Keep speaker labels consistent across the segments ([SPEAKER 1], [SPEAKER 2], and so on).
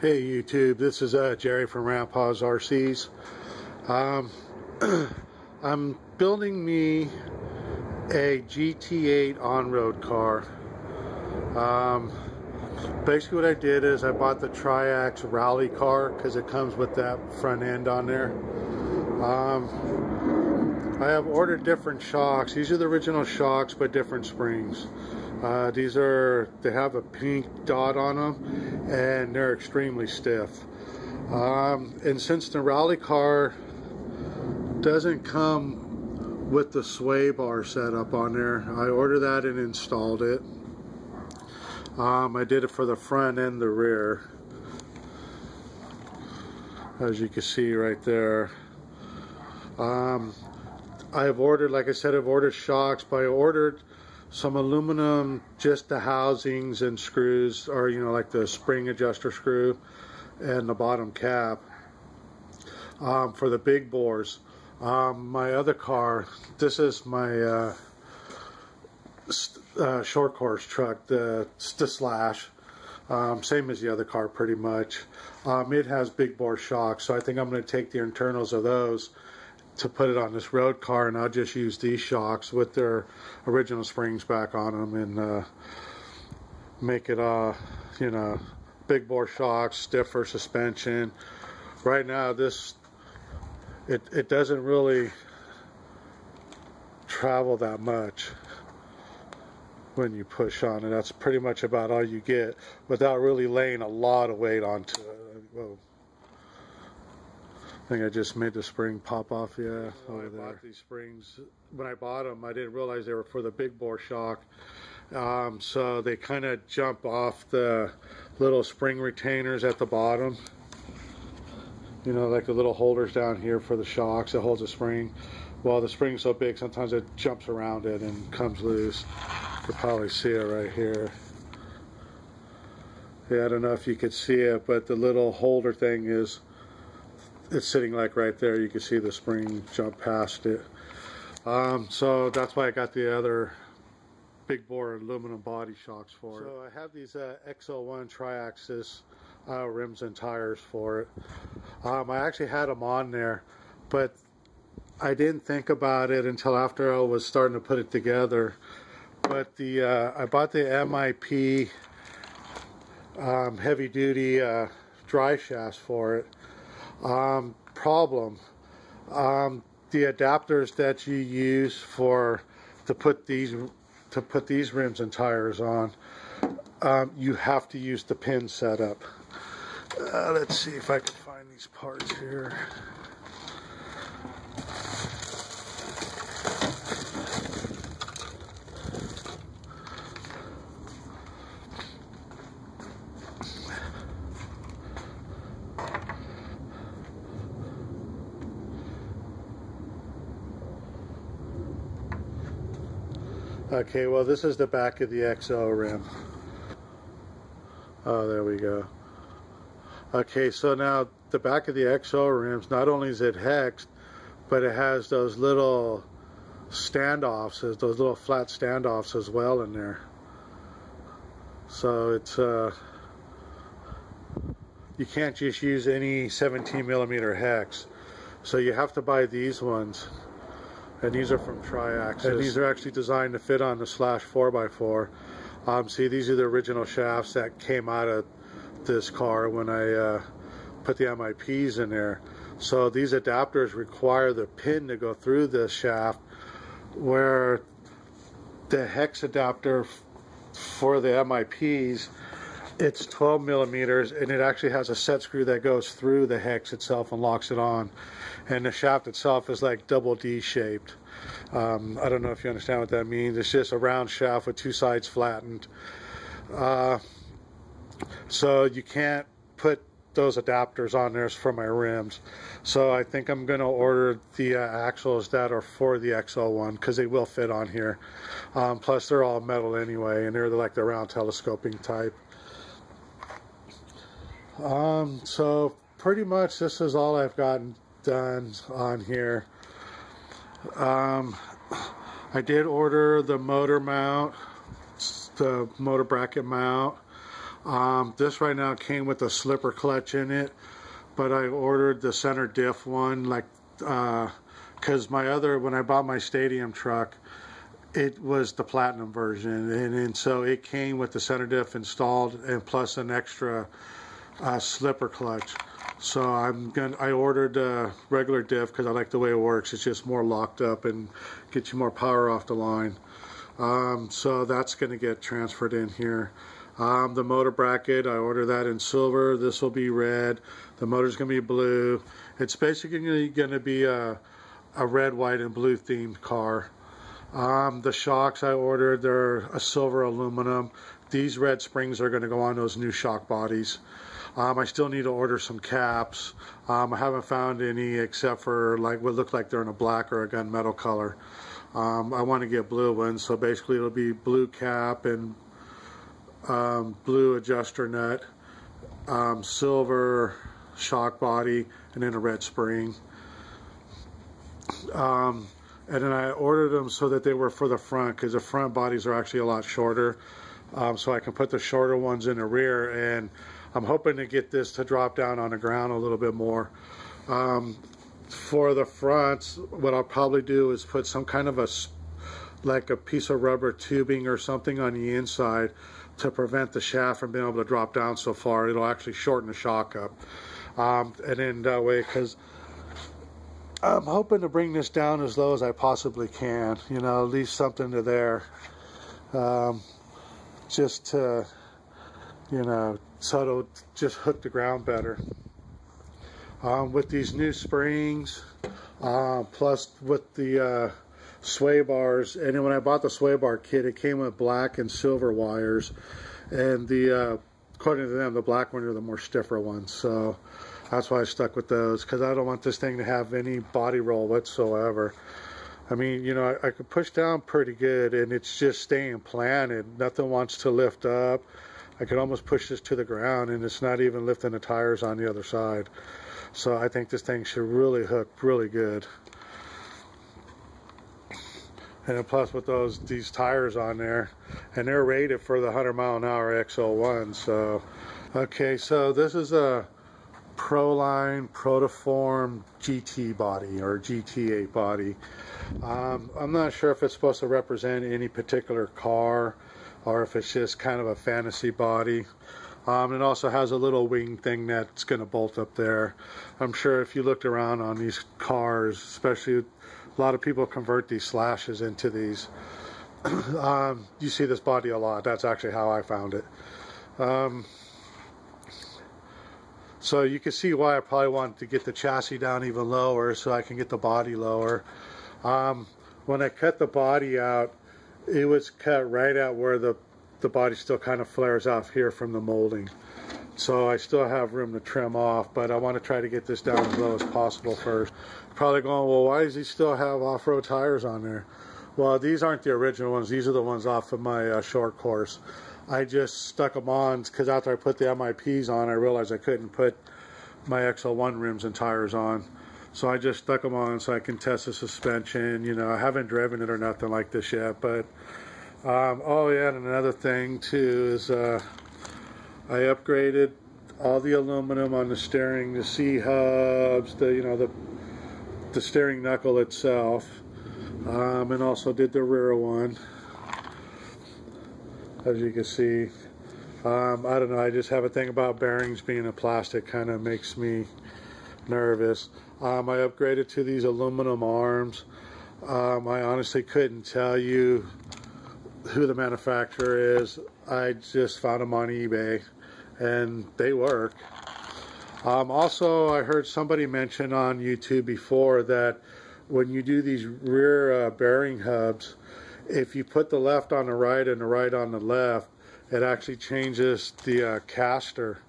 [SPEAKER 1] Hey YouTube, this is Jerry from Rampaw's RCs. I'm building me a GT-8 on-road car. Basically what I did is I bought the Traxxas rally car because it comes with that front end on there. I have ordered different shocks. These are the original shocks but different springs. They have a pink dot on them and they're extremely stiff. And since the rally car doesn't come with the sway bar setup on there, I ordered that and installed it. I did it for the front and the rear, as you can see right there. I've ordered, like I said, I've ordered shocks, but I ordered some aluminum, just the housings and screws, or like the spring adjuster screw and the bottom cap for the big bores. My other car, this is my short course truck, the Slash, same as the other car pretty much. It has big bore shocks, so I think I'm going to take the internals of those to put it on this road car, and I'll just use these shocks with their original springs back on them and make it big bore shocks, stiffer suspension. Right now it doesn't really travel that much when you push on it. That's pretty much about all you get without really laying a lot of weight onto it. Whoa. I think I just made the spring pop off. Yeah. When I bought these springs, when I bought them, I didn't realize they were for the big bore shock. So they kind of jump off the little spring retainers at the bottom. Like the little holders down here for the shocks that holds the spring. Well, the spring's so big, sometimes it jumps around it and comes loose. You can probably see it right here. Yeah, I don't know if you could see it, but the little holder thing it's sitting like right there. You can see the spring jump past it. So that's why I got the other big bore aluminum body shocks for it. So I have these XL1 Traxxas rims and tires for it. I actually had them on there, but I didn't think about it until after I was starting to put it together. But I bought the MIP heavy duty drive shafts for it. Problem, the adapters that you use to put these rims and tires on, you have to use the pin setup. Let's see if I can find these parts here. Okay, well, this is the back of the XL rim. Oh, there we go. Okay, so now the back of the XL rims, not only is it hexed, but it has those little standoffs, those little flat standoffs as well in there. So it's you can't just use any 17mm hex. So you have to buy these ones. And these are from Traxxas. And these are actually designed to fit on the Slash 4x4. See, these are the original shafts that came out of this car when I put the MIPs in there. So these adapters require the pin to go through the shaft, where the hex adapter for the MIPs, it's 12mm, and it actually has a set screw that goes through the hex itself and locks it on. And the shaft itself is like double D shaped. I don't know if you understand what that means. It's just a round shaft with two sides flattened. So you can't put those adapters on there for my rims. So I think I'm going to order the axles that are for the XL1 because they will fit on here. Plus they're all metal anyway, and they're like the round telescoping type. So pretty much this is all I've gotten done on here. I did order the motor mount, the motor bracket mount. This right now came with a slipper clutch in it, but I ordered the center diff one, like, because when I bought my stadium truck, it was the platinum version, and so it came with the center diff installed and plus an extra slipper clutch. So I ordered a regular diff because I like the way it works. It's just more locked up and gets you more power off the line. So that's going to get transferred in here. The motor bracket, I ordered that in silver. This will be red. The motor's going to be blue. It's basically going to be a red, white, and blue themed car. The shocks I ordered, they're a silver aluminum. These red springs are going to go on those new shock bodies. I still need to order some caps. I haven't found any except for like what look like they're in a black or a gunmetal color. I want to get blue ones, so basically it'll be blue cap and blue adjuster nut, silver shock body, and then a red spring. And then I ordered them so that they were for the front, because the front bodies are actually a lot shorter. So I can put the shorter ones in the rear, and I'm hoping to get this to drop down on the ground a little bit more. For the fronts, what I'll probably do is put some kind of like a piece of rubber tubing or something on the inside to prevent the shaft from being able to drop down so far. It'll actually shorten the shock up. And then that way, because I'm hoping to bring this down as low as I possibly can, you know, at least something to there, just to, you know, so it'll just hook the ground better. With these new springs, plus with the sway bars, and then when I bought the sway bar kit, it came with black and silver wires, and according to them, the black ones are the more stiffer ones, so that's why I stuck with those, because I don't want this thing to have any body roll whatsoever. I mean, you know, I could push down pretty good, and it's just staying planted. Nothing wants to lift up. I could almost push this to the ground, and it's not even lifting the tires on the other side. So I think this thing should really hook really good. And then plus with these tires on there, and they're rated for the 100-mile-an-hour X01. So, okay, so this is a Proline Protoform GT body, or GT-8 body. I'm not sure if it's supposed to represent any particular car or if it's just kind of a fantasy body. It also has a little wing thing that's going to bolt up there. I'm sure if you looked around on these cars, especially a lot of people convert these slashes into these. You see this body a lot. That's actually how I found it. So you can see why I probably wanted to get the chassis down even lower so I can get the body lower. When I cut the body out, it was cut right at where the body still kind of flares off here from the molding. So I still have room to trim off, but I want to try to get this down as low as possible first. Probably going, well, why does he still have off-road tires on there? Well, these aren't the original ones. These are the ones off of my short course. I just stuck them on because after I put the MIPs on, I realized I couldn't put my XL1 rims and tires on. So I just stuck them on so I can test the suspension. You know, I haven't driven it or nothing like this yet, but oh yeah, and another thing too is I upgraded all the aluminum on the steering, the C-hubs, the steering knuckle itself, and also did the rear one. As you can see, I don't know, I just have a thing about bearings being a plastic, kind of makes me nervous. I upgraded to these aluminum arms. I honestly couldn't tell you who the manufacturer is. I just found them on eBay, and they work. Also, I heard somebody mention on YouTube before that when you do these rear bearing hubs, if you put the left on the right and the right on the left, it actually changes the caster,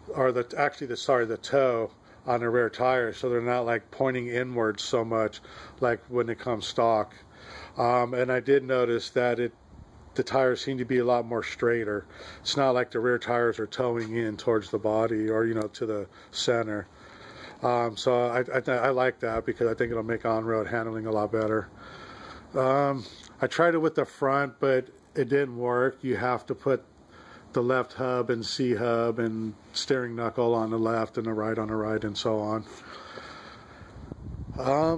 [SPEAKER 1] or the toe on the rear tires, so they're not like pointing inwards so much like when they come stock. And I did notice that the tires seem to be a lot more straighter. It's not like the rear tires are towing in towards the body or, you know, to the center. So I like that because I think it'll make on-road handling a lot better. I tried it with the front, but it didn't work. You have to put the left hub and C hub and steering knuckle on the left and the right on the right and so on.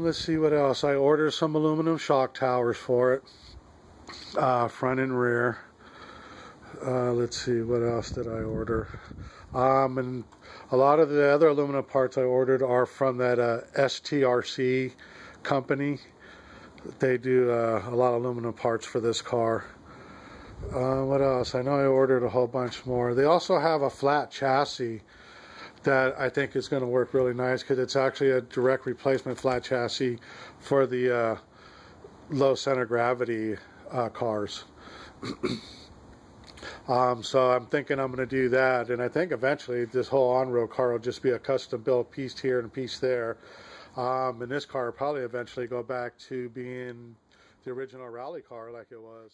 [SPEAKER 1] Let's see what else. I ordered some aluminum shock towers for it, front and rear. Let's see, what else did I order? And a lot of the other aluminum parts I ordered are from that STRC company. They do a lot of aluminum parts for this car. What else? I know I ordered a whole bunch more. They also have a flat chassis that I think is going to work really nice, because it's actually a direct replacement flat chassis for the low center gravity cars. So I'm thinking I'm going to do that, and I think eventually this whole on-road car will just be a custom built piece here and piece there. And this car will probably eventually go back to being the original rally car like it was.